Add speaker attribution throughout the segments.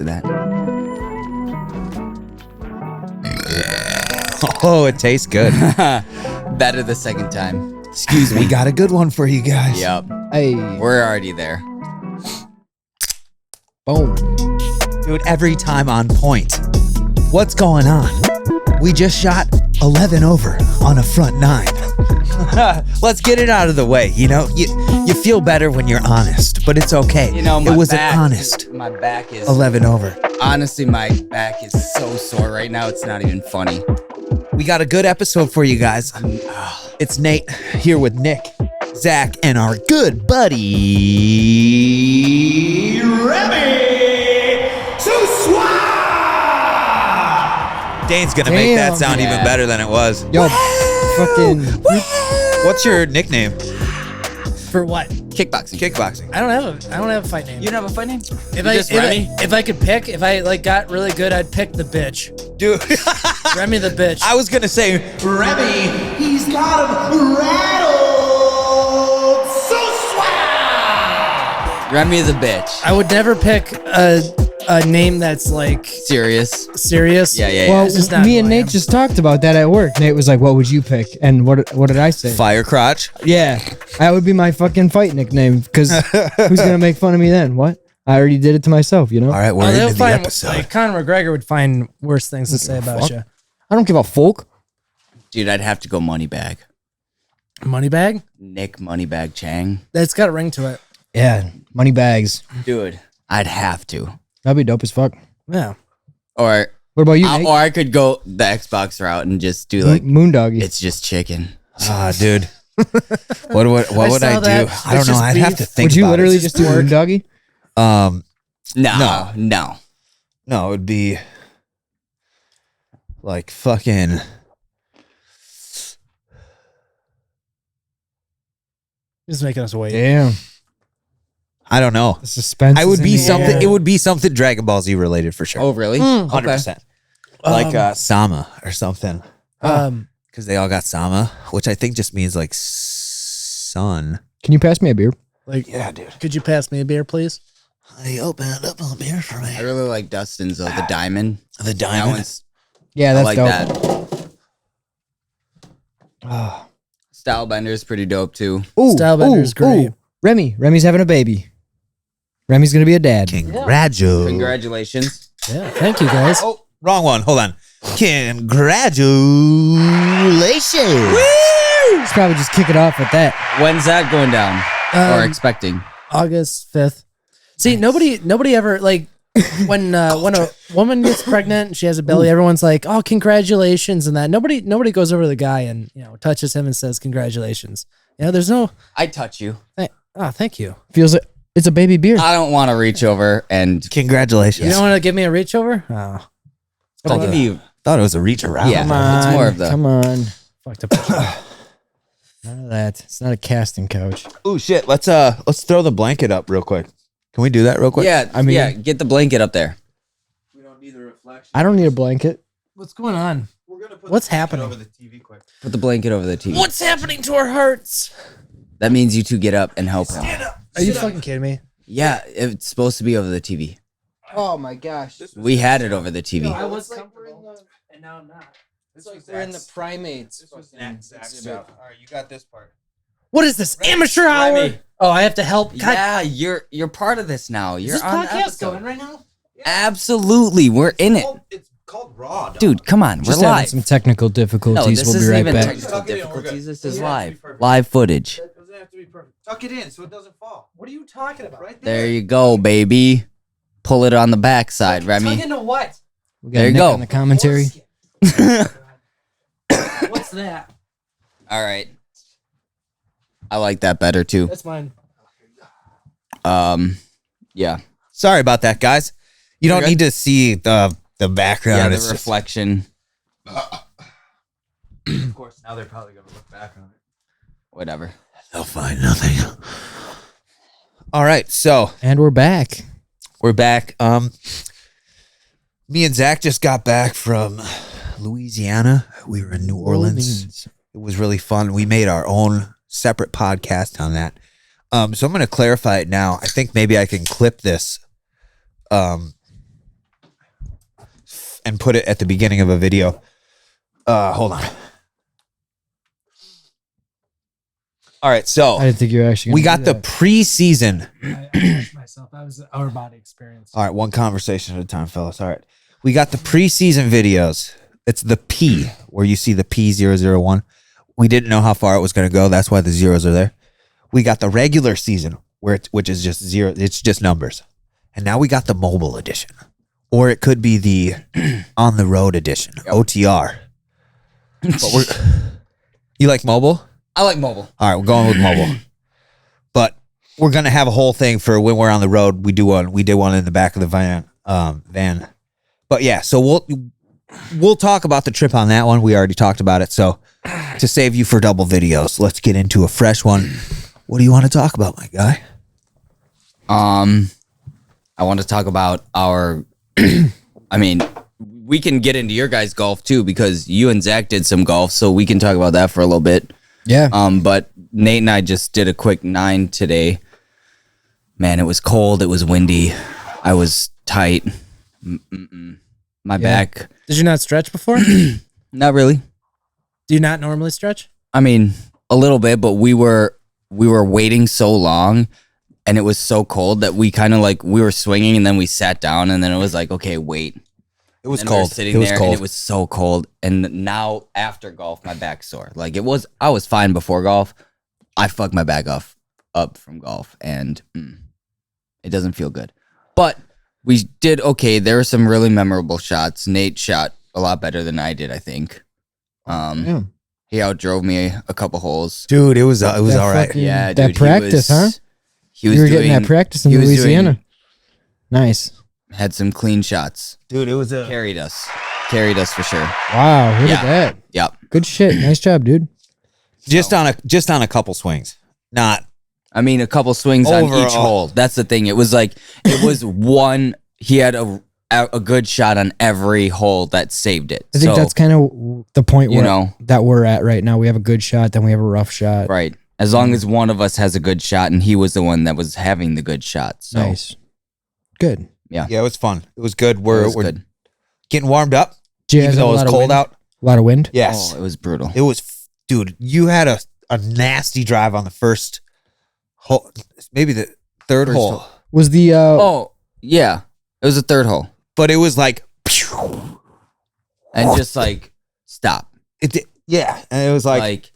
Speaker 1: after that.
Speaker 2: Oh, it tastes good.
Speaker 1: Better the second time.
Speaker 2: Excuse me, got a good one for you guys.
Speaker 1: Yep.
Speaker 3: Hey,
Speaker 1: We're already there.
Speaker 3: boom.
Speaker 2: Dude, every time on point. What's going on? We just shot 11 over on a front 9. Let's get it out of the way. You know, you feel better when you're honest, but it's okay.
Speaker 1: You know,
Speaker 2: it was an honest
Speaker 1: My back is
Speaker 2: 11 over.
Speaker 1: Honestly, my back is so sore right now. It's not even funny.
Speaker 2: We got a good episode for you guys. It's Nate here with Nick, Zach, and our good buddy Remie. Dane's gonna make that sound even better than it was.
Speaker 3: Yo, fucking.
Speaker 2: What's your nickname?
Speaker 4: For what?
Speaker 1: Kickboxing.
Speaker 2: Kickboxing.
Speaker 4: I don't have a fight name.
Speaker 1: You don't have a fight name?
Speaker 4: If I could pick, if I like got really good, I'd pick the bitch.
Speaker 2: Dude.
Speaker 4: Remie the bitch.
Speaker 2: I was gonna say Remie. He's got him rattled. So swag.
Speaker 1: Remie the bitch.
Speaker 4: I would never pick a name that's like
Speaker 1: Serious.
Speaker 4: serious.
Speaker 1: Yeah.
Speaker 3: Well,
Speaker 4: It's just not
Speaker 3: me
Speaker 4: who
Speaker 3: and
Speaker 4: I
Speaker 3: Nate
Speaker 4: am.
Speaker 3: just talked about that at work. Nate was like, "What would you pick?" And what did I say?
Speaker 2: Fire crotch.
Speaker 3: Yeah, that would be my fucking fight nickname. Because who's gonna make fun of me then? What? I already did it to myself, you know.
Speaker 2: All right, we're
Speaker 4: They'll
Speaker 2: into the
Speaker 4: find,
Speaker 2: episode.
Speaker 4: like Conor McGregor would find worse things to say about you.
Speaker 3: I don't give a fuck.
Speaker 1: Dude, I'd have to go Moneybag.
Speaker 4: Moneybag?
Speaker 1: Nick Moneybag Chang.
Speaker 4: That's got a ring to it.
Speaker 3: Yeah, money bags.
Speaker 1: Dude, I'd have to.
Speaker 3: That'd be dope as fuck.
Speaker 4: Yeah.
Speaker 1: Or
Speaker 3: What about you, Nate?
Speaker 1: or I could go the Xbox route and just do like
Speaker 3: Moondoggy.
Speaker 1: it's just chicken.
Speaker 2: Ah, dude. What would I
Speaker 4: saw
Speaker 2: do?
Speaker 4: that.
Speaker 2: I don't
Speaker 4: It's
Speaker 2: know.
Speaker 4: just
Speaker 2: I'd have
Speaker 4: beef.
Speaker 2: to think
Speaker 3: Would you
Speaker 2: about
Speaker 3: literally
Speaker 2: it.
Speaker 3: just do Moondoggy?
Speaker 1: No.
Speaker 2: No, it would be like fucking.
Speaker 4: Just making us wait.
Speaker 3: Damn,
Speaker 2: I don't know.
Speaker 3: the suspense.
Speaker 2: I would
Speaker 3: is
Speaker 2: be
Speaker 3: in the
Speaker 2: something.
Speaker 3: air.
Speaker 2: It would be something Dragon Ball Z related for sure.
Speaker 1: Oh, really?
Speaker 2: 100%. Like Sama or something. Because they all got Sama, which I think just means like son.
Speaker 3: Can you pass me a beer?
Speaker 4: Like,
Speaker 2: Yeah, dude.
Speaker 4: could you pass me a beer, please?
Speaker 2: I opened up a beer for me.
Speaker 1: I really like Dustin's though, the diamond.
Speaker 2: The
Speaker 1: That
Speaker 2: diamond.
Speaker 1: one's
Speaker 3: Yeah,
Speaker 1: I
Speaker 3: that's
Speaker 1: like
Speaker 3: dope.
Speaker 1: that.
Speaker 3: Oh.
Speaker 1: Stylebender is pretty dope too.
Speaker 3: Ooh,
Speaker 4: Stylebender's great.
Speaker 3: Remy's having a baby. Remy's gonna be a dad.
Speaker 2: Congratulations.
Speaker 1: Congratulations.
Speaker 4: Yeah. Thank you, guys.
Speaker 2: Oh, wrong one. Hold on. Congratulations.
Speaker 3: Let's probably just kick it off with that.
Speaker 1: When's that going down? Or
Speaker 4: Um,
Speaker 1: expecting?
Speaker 4: August 5th. See, nobody ever like when a woman gets pregnant and she has a belly, everyone's like, "Oh, congratulations!" and that. Nobody goes over to the guy and touches him and says congratulations. There's no.
Speaker 1: I touch you.
Speaker 4: Thank you.
Speaker 3: Feels like it's a baby beer.
Speaker 1: I don't want to reach over and
Speaker 2: Congratulations.
Speaker 4: You don't want to give me a reach over? Oh,
Speaker 1: I'll give you.
Speaker 2: Thought it was a reach around.
Speaker 1: Yeah.
Speaker 3: Come on,
Speaker 1: it's more of the-
Speaker 3: Come on.
Speaker 4: fucked up.
Speaker 3: None of that. It's not a casting couch.
Speaker 2: Oh shit. Let's throw the blanket up real quick. Can we do that real quick?
Speaker 1: Yeah,
Speaker 3: I mean-
Speaker 1: get the blanket up there.
Speaker 2: We don't need the reflection.
Speaker 3: I don't need a blanket.
Speaker 4: What's going on?
Speaker 2: We're gonna put
Speaker 4: What's
Speaker 2: the blanket
Speaker 4: happening?
Speaker 2: over the TV quick.
Speaker 1: Put the blanket over the TV.
Speaker 4: What's happening to our hearts?
Speaker 1: That means you two get up and help him.
Speaker 4: Are you fucking kidding me?
Speaker 1: Yeah, it's supposed to be over the TV.
Speaker 3: Oh my gosh.
Speaker 1: We had it over the TV.
Speaker 4: I was comfortable, and now I'm not.
Speaker 3: It's like we're in the primates.
Speaker 2: All right, you got this part.
Speaker 4: What is this amateur hour?
Speaker 1: Remie.
Speaker 4: Oh, I have to help. God,
Speaker 1: Yeah, you're part of this now.
Speaker 4: is
Speaker 1: You're
Speaker 4: this
Speaker 1: on the
Speaker 4: podcast
Speaker 1: episode.
Speaker 4: going right now?
Speaker 1: Absolutely, we're in it,
Speaker 2: It's called Raw, dog.
Speaker 1: dude. Come on,
Speaker 3: Just
Speaker 1: we're
Speaker 3: having
Speaker 1: live.
Speaker 3: some technical
Speaker 1: No,
Speaker 3: difficulties.
Speaker 1: this
Speaker 3: We'll be
Speaker 1: isn't
Speaker 3: right
Speaker 1: even
Speaker 3: back.
Speaker 1: technical
Speaker 2: Tuck it in, we're
Speaker 1: difficulties.
Speaker 2: good.
Speaker 1: This is
Speaker 2: Yeah,
Speaker 1: live,
Speaker 2: it's perfect.
Speaker 1: live footage.
Speaker 2: It doesn't have to be perfect. Tuck it in so it doesn't fall.
Speaker 4: What are you talking about?
Speaker 2: Right
Speaker 1: There you go, baby. Pull it on the backside, Remie.
Speaker 4: into what?
Speaker 3: We got
Speaker 1: There you
Speaker 3: Nick
Speaker 1: go.
Speaker 3: on the commentary.
Speaker 4: What's that?
Speaker 1: All right. I like that better too.
Speaker 4: That's mine.
Speaker 1: Yeah.
Speaker 2: Sorry about that, guys. You don't
Speaker 1: You're
Speaker 2: need to see the background.
Speaker 1: Yeah, the
Speaker 2: It's just-
Speaker 1: reflection.
Speaker 2: of course, now they're probably gonna look back on it.
Speaker 1: Whatever.
Speaker 2: They'll find nothing. All right, so
Speaker 3: And we're back.
Speaker 2: we're back. Me and Zach just got back from Louisiana. We were in New Orleans. It was really fun. We made our own separate podcast on that. So I'm going to clarify it now. I think maybe I can clip this and put it at the beginning of a video. Hold on. All right, so
Speaker 3: I didn't think you were actually.
Speaker 2: we got the preseason.
Speaker 4: I myself. That was our body experience.
Speaker 2: All right, one conversation at a time, fellas. All right, we got the preseason videos. It's the P where you see the P001. We didn't know how far it was going to go. That's why the zeros are there. We got the regular season which is just zero. It's just numbers. And now we got the mobile edition, or it could be the on the road edition, OTR. But you like mobile?
Speaker 1: I like mobile.
Speaker 2: All right, we're going with mobile. But we're gonna have a whole thing for when we're on the road. We did one in the back of the van. But yeah, so we'll talk about the trip on that one. We already talked about it. So to save you for double videos, let's get into a fresh one. What do you want to talk about, my guy?
Speaker 1: I want to talk about our. I mean, we can get into your guys' golf too because you and Zach did some golf, so we can talk about that for a little bit.
Speaker 3: Yeah.
Speaker 1: But Nate and I just did a quick 9 today. Man, it was cold. It was windy. I was tight. My back.
Speaker 4: Did you not stretch before?
Speaker 1: Not really.
Speaker 4: Do you not normally stretch?
Speaker 1: I mean, a little bit, but we were waiting so long, and it was so cold that we kind of we were swinging, and then we sat down, and then it was like, okay, wait.
Speaker 2: It was
Speaker 1: And we were
Speaker 2: cold.
Speaker 1: sitting
Speaker 2: It was
Speaker 1: there,
Speaker 2: cold.
Speaker 1: and it was so cold. And now after golf, my back's sore. I was fine before golf. I fucked my back up from golf, and it doesn't feel good. But we did okay. There were some really memorable shots. Nate shot a lot better than I did, I think. He outdrove me a couple holes.
Speaker 2: Dude, it was all right.
Speaker 3: fucking-
Speaker 1: Yeah,
Speaker 3: that
Speaker 1: dude.
Speaker 3: practice, huh?
Speaker 1: He was
Speaker 3: You were
Speaker 1: doing,
Speaker 3: getting that practice in
Speaker 1: he was
Speaker 3: Louisiana. Nice.
Speaker 1: had some clean shots.
Speaker 2: Dude, it was a
Speaker 1: Carried us for sure.
Speaker 3: Wow. Look
Speaker 1: Yeah.
Speaker 3: at that.
Speaker 1: Yep.
Speaker 3: Good shit. Nice job, dude.
Speaker 2: just on a couple swings. Not
Speaker 1: I mean, a couple swings on
Speaker 2: Overall.
Speaker 1: each hole. That's the thing. It was one. He had a good shot on every hole that saved it.
Speaker 3: I think
Speaker 1: So,
Speaker 3: that's kind of the point
Speaker 1: you
Speaker 3: where
Speaker 1: know,
Speaker 3: that we're at right now. We have a good shot, then we have a rough shot.
Speaker 1: right. As long as one of us has a good shot, and he was the one that was having the good shot. So
Speaker 3: Nice. Good.
Speaker 2: yeah, it was fun. It was good.
Speaker 1: it
Speaker 2: We're
Speaker 1: was good.
Speaker 2: getting warmed up.
Speaker 3: Did you
Speaker 2: Even
Speaker 3: guys have
Speaker 2: though
Speaker 3: a
Speaker 2: it was
Speaker 3: lot of
Speaker 2: cold
Speaker 3: wind?
Speaker 2: out.
Speaker 3: A lot of wind?
Speaker 2: Yes.
Speaker 1: Oh, it was brutal.
Speaker 2: It was, dude, you had a nasty drive on the first hole, maybe the third
Speaker 1: First
Speaker 2: hole.
Speaker 1: hole.
Speaker 3: Was the
Speaker 1: Oh yeah, it was the third hole,
Speaker 2: But it was like,
Speaker 1: and just stop.
Speaker 2: yeah. And it was like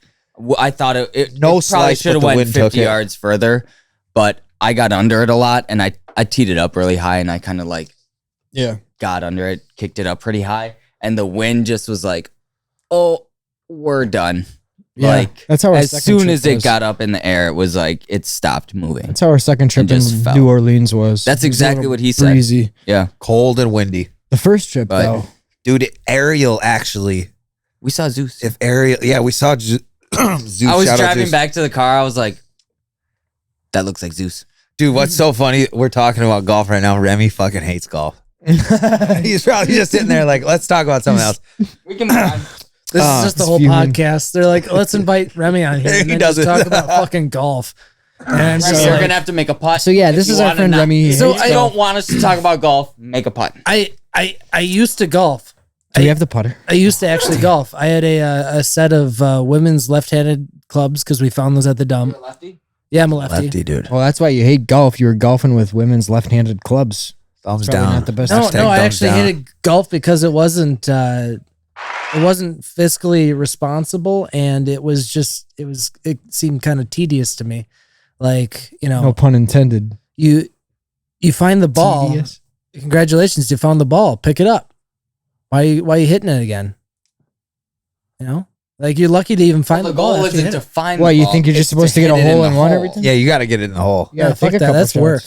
Speaker 1: I thought it
Speaker 2: No
Speaker 1: probably
Speaker 2: slice,
Speaker 1: should
Speaker 2: but
Speaker 1: have
Speaker 2: the
Speaker 1: went
Speaker 2: wind took
Speaker 1: 50
Speaker 2: it.
Speaker 1: yards further, but I got under it a lot, and I teed it up really high, and I kind of
Speaker 3: yeah.
Speaker 1: got under it, kicked it up pretty high, and the wind just was like, oh, we're done.
Speaker 3: Yeah. That's how our
Speaker 1: As
Speaker 3: second
Speaker 1: soon
Speaker 3: trip
Speaker 1: as it
Speaker 3: was.
Speaker 1: got up in the air, it was like it stopped moving.
Speaker 3: That's how our second trip
Speaker 1: And
Speaker 3: in
Speaker 1: just fell.
Speaker 3: New Orleans was.
Speaker 1: That's
Speaker 3: It was a
Speaker 1: exactly
Speaker 3: little
Speaker 1: what he said.
Speaker 3: breezy.
Speaker 1: Yeah,
Speaker 2: cold and windy.
Speaker 3: The first trip
Speaker 1: But-
Speaker 3: though.
Speaker 2: Dude, Ariel actually,
Speaker 1: we saw Zeus.
Speaker 2: if Ariel, yeah, we saw Zeus.
Speaker 1: I was
Speaker 2: Shout out
Speaker 1: driving
Speaker 2: Zeus.
Speaker 1: back to the car. I was like, that looks like Zeus.
Speaker 2: Dude, what's so funny? We're talking about golf right now. Remy fucking hates golf. He's probably just sitting there like, let's talk about something else.
Speaker 1: We can move on.
Speaker 4: This is just the
Speaker 3: it's
Speaker 4: whole
Speaker 3: fuming.
Speaker 4: podcast. They're like, let's invite Remy on here and
Speaker 2: He
Speaker 4: then
Speaker 2: does
Speaker 4: just
Speaker 2: it.
Speaker 4: talk about fucking golf. And
Speaker 1: Remy,
Speaker 4: so,
Speaker 1: you're
Speaker 4: like,
Speaker 1: gonna have to make a putt.
Speaker 3: So yeah,
Speaker 1: if
Speaker 3: this
Speaker 1: you
Speaker 3: is our
Speaker 1: wanna
Speaker 3: friend
Speaker 1: not-
Speaker 3: Remy.
Speaker 1: So
Speaker 3: hates
Speaker 1: I
Speaker 3: golf.
Speaker 1: don't want us to talk about golf. Make a putt.
Speaker 4: I used to golf.
Speaker 3: Do we have the putter?
Speaker 4: I used to actually golf. I had a set of women's left-handed clubs because we found those at the dump.
Speaker 1: Lefty?
Speaker 4: Yeah, I'm a lefty.
Speaker 2: Lefty, dude.
Speaker 3: Well, that's why you hate golf. You were golfing with women's left-handed clubs.
Speaker 2: Thumbs
Speaker 3: Probably
Speaker 2: down.
Speaker 3: not the best.
Speaker 4: No,
Speaker 2: Hashtag
Speaker 4: no, I
Speaker 2: thumbs
Speaker 4: actually
Speaker 2: down.
Speaker 4: hated golf because it wasn't fiscally responsible, and it seemed kind of tedious to me. Like, you know,
Speaker 3: No pun intended.
Speaker 4: you find the ball.
Speaker 3: Tedious.
Speaker 4: Congratulations, you found the ball. Pick it up. Why are you hitting it again? You know, like you're lucky to even find
Speaker 1: the
Speaker 4: the ball.
Speaker 1: goal
Speaker 4: after you
Speaker 1: isn't
Speaker 4: hit
Speaker 1: to
Speaker 4: it.
Speaker 1: find
Speaker 3: What,
Speaker 1: the
Speaker 3: you
Speaker 1: ball,
Speaker 3: think you're just
Speaker 1: it's
Speaker 3: supposed to get
Speaker 1: hit
Speaker 3: a
Speaker 1: it in
Speaker 3: hole
Speaker 1: the
Speaker 3: in one
Speaker 1: hole.
Speaker 3: every time?
Speaker 2: Yeah, you got to get it in the hole.
Speaker 3: You gotta
Speaker 4: fuck
Speaker 3: take a
Speaker 4: that.
Speaker 3: couple
Speaker 4: That's
Speaker 3: shots.
Speaker 4: work.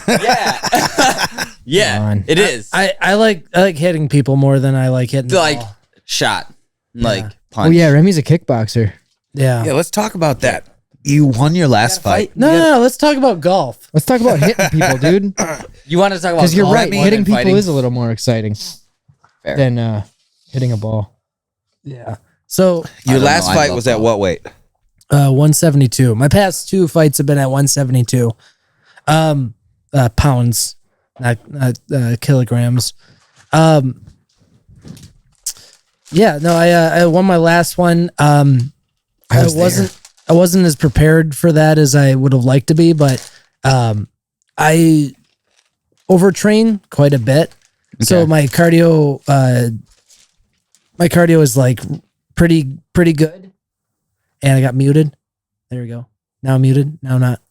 Speaker 1: Yeah. Yeah,
Speaker 3: Come on.
Speaker 1: it is.
Speaker 4: I like hitting people more than I like hitting the
Speaker 1: like
Speaker 4: ball.
Speaker 1: shot, like
Speaker 4: Yeah.
Speaker 1: punch.
Speaker 3: Oh yeah, Remy's a kickboxer.
Speaker 4: Yeah.
Speaker 2: Yeah, let's talk about that. You won your last fight.
Speaker 4: No, let's talk about golf.
Speaker 3: Let's talk about hitting people, dude.
Speaker 1: You want to talk about
Speaker 3: Because you're
Speaker 1: golf
Speaker 3: right.
Speaker 1: more
Speaker 3: Hitting
Speaker 1: than
Speaker 3: people
Speaker 1: fighting?
Speaker 3: is a little more exciting
Speaker 1: Fair.
Speaker 3: than hitting a ball.
Speaker 4: Yeah. So
Speaker 2: Your
Speaker 1: don't
Speaker 2: last
Speaker 1: know, I
Speaker 2: fight
Speaker 1: love
Speaker 2: was at
Speaker 1: golf.
Speaker 2: what weight?
Speaker 4: 172. My past two fights have been at 172. Pounds, not kilograms. Yeah, no, I won my last one. I wasn't as prepared for that as I would have liked to be, but I overtrain quite a bit. Okay. So my cardio is like pretty good. And I got muted. There we go. Now I'm muted. Now I'm not.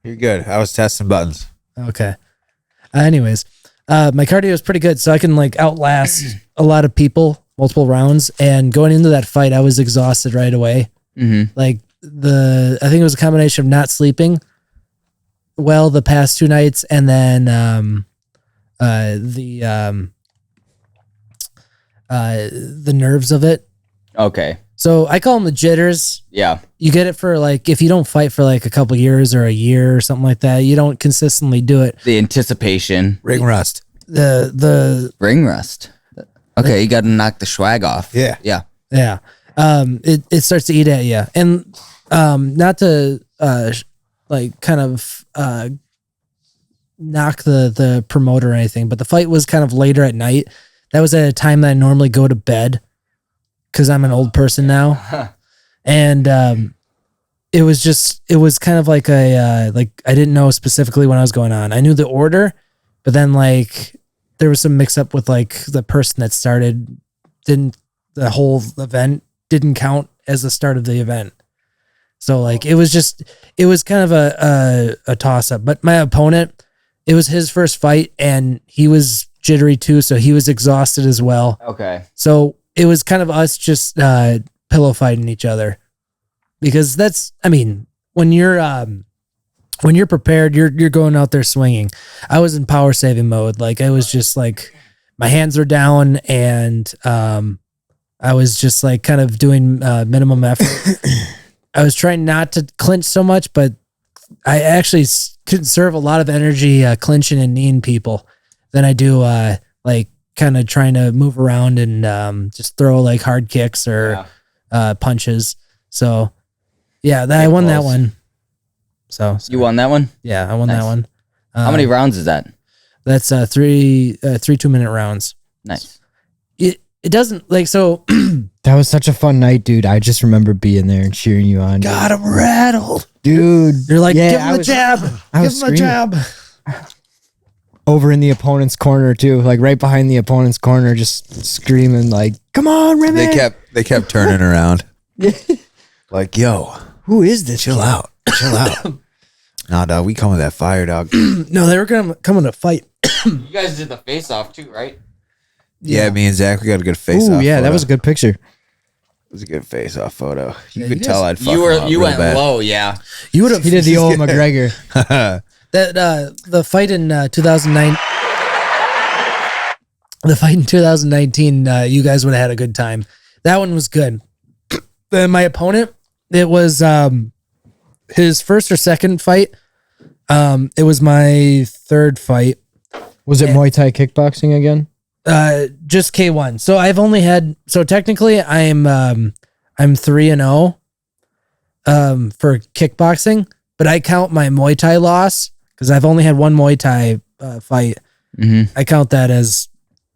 Speaker 2: You're good. I was testing buttons.
Speaker 4: Okay. Anyways, my cardio is pretty good, so I can like outlast a lot of people, multiple rounds. And going into that fight, I was exhausted right away. Mm-hmm. Like I think it was a combination of not sleeping well the past 2 nights, and then the nerves of it.
Speaker 1: Okay.
Speaker 4: So I call them the jitters.
Speaker 1: Yeah.
Speaker 4: You get it for like, if you don't fight for like a couple years or a year or something like that, you don't consistently do it.
Speaker 1: The anticipation.
Speaker 2: Ring rust.
Speaker 4: The
Speaker 1: ring rust. Okay, you got to knock the swag off.
Speaker 2: Yeah.
Speaker 1: Yeah.
Speaker 4: Yeah. It starts to eat at you. And not to like kind of knock the promoter or anything, but the fight was kind of later at night. That was at a time that I normally go to bed, because I'm an old person now. And it was kind of like like I didn't know specifically when I was going on. I knew the order, but then like there was some mix up with like the person that started. The whole event didn't count as the start of the event. So like it was kind of a toss up. But my opponent, it was his first fight and he was jittery too, so he was exhausted as well.
Speaker 1: Okay.
Speaker 4: So it was kind of us just pillow fighting each other, because when you're prepared, you're going out there swinging. I was in power saving mode. Like I was just like, my hands were down, and I was just like kind of doing minimum effort. I was trying not to clinch so much, but I actually conserve a lot of energy clinching and kneeing people than I do like kind of trying to move around and just throw like hard kicks or punches. So yeah, I won that one. So
Speaker 1: you won that one?
Speaker 4: Yeah, I won that one.
Speaker 1: How many rounds is that?
Speaker 4: That's three 2-minute rounds.
Speaker 1: Nice.
Speaker 4: It doesn't like so.
Speaker 3: That was such a fun night, dude. I just remember being there and cheering you on.
Speaker 2: God, I'm rattled,
Speaker 3: dude.
Speaker 4: You're like,
Speaker 3: yeah,
Speaker 4: give him a jab. Give him a jab.
Speaker 3: Over in the opponent's corner too, like right behind the opponent's corner, just screaming like, "Come on, Remie!"
Speaker 2: They kept turning around. Like, yo,
Speaker 3: who is this?
Speaker 2: Chill out. Nah, dog, we come with that fire, dog.
Speaker 4: No, they were coming to fight.
Speaker 1: You guys did the face off too, right?
Speaker 2: Yeah, me and Zach, we got a good face
Speaker 3: Ooh,
Speaker 2: off.
Speaker 3: yeah,
Speaker 2: photo.
Speaker 3: that was a good picture.
Speaker 2: It was a good face off photo. You could
Speaker 4: you
Speaker 2: tell
Speaker 4: guys-
Speaker 2: I'd fuck
Speaker 1: You went
Speaker 2: bad.
Speaker 1: low, yeah.
Speaker 4: You would have.
Speaker 3: He did the old McGregor.
Speaker 4: That the fight in 2009. The fight in 2019, you guys would have had a good time. That one was good. Then my opponent, it was his first or second fight. It was my third fight.
Speaker 3: Was it Muay Thai kickboxing again?
Speaker 4: Just K1. So I've only had. So technically, I'm 3-0 for kickboxing, but I count my Muay Thai loss because I've only had one Muay Thai fight.
Speaker 1: Mm-hmm.
Speaker 4: I count that as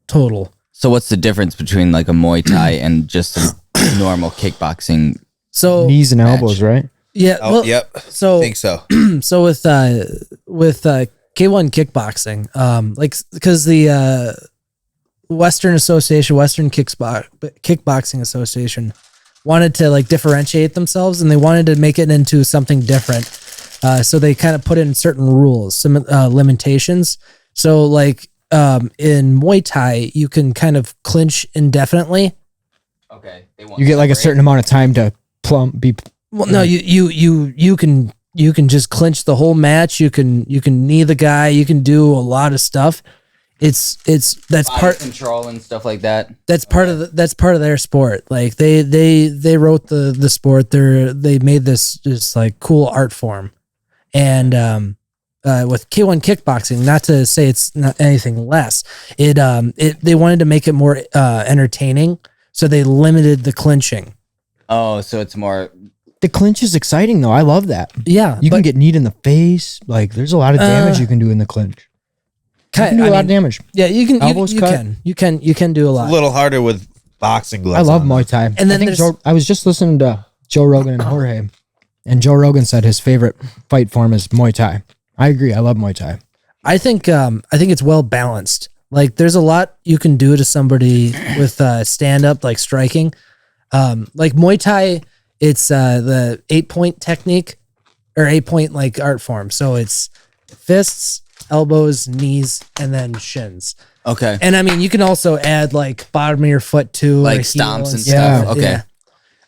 Speaker 4: total.
Speaker 1: So what's the difference between like a Muay Thai and just a normal kickboxing?
Speaker 4: So
Speaker 3: Knees and elbows, right?
Speaker 4: yeah.
Speaker 2: Oh,
Speaker 4: Well,
Speaker 2: yep.
Speaker 4: So
Speaker 2: I think so.
Speaker 4: so with K1 kickboxing, like because the Western Kickboxing Association wanted to like differentiate themselves, and they wanted to make it into something different. So they kind of put in certain rules, some limitations. So like in Muay Thai, you can kind of clinch indefinitely.
Speaker 1: Okay.
Speaker 3: You get like a certain amount of time to be.
Speaker 4: Well, no, you can just clinch the whole match. You can knee the guy. You can do a lot of stuff. That's part
Speaker 1: control and stuff like that.
Speaker 4: That's part of their sport. Like they wrote the sport. They made this just like cool art form, and with K1 kickboxing, not to say it's not anything less. They wanted to make it more entertaining, so they limited the clinching.
Speaker 1: Oh, so it's more.
Speaker 3: The clinch is exciting though. I love that.
Speaker 4: Yeah,
Speaker 3: You can get kneed in the face. Like there's a lot of damage you can do in the clinch. You can do a lot of damage.
Speaker 4: Yeah, you can.
Speaker 3: Elbows
Speaker 4: You
Speaker 3: cut.
Speaker 4: can. You can do a lot.
Speaker 2: A little harder with boxing gloves.
Speaker 3: I love
Speaker 2: on,
Speaker 3: Muay Thai.
Speaker 4: And then
Speaker 3: I think
Speaker 4: there's-
Speaker 3: I was just listening to Joe Rogan and Jorge, and Joe Rogan said his favorite fight form is Muay Thai. I agree. I love Muay Thai.
Speaker 4: I think it's well balanced. Like there's a lot you can do to somebody with stand up, like striking. Like Muay Thai, it's the 8-point technique or 8-point like art form. So it's fists, elbows, knees, and then shins.
Speaker 1: Okay.
Speaker 4: And I mean, you can also add like bottom of your foot too,
Speaker 1: Like
Speaker 4: or heel
Speaker 1: stomps and
Speaker 3: stuff.
Speaker 1: Okay.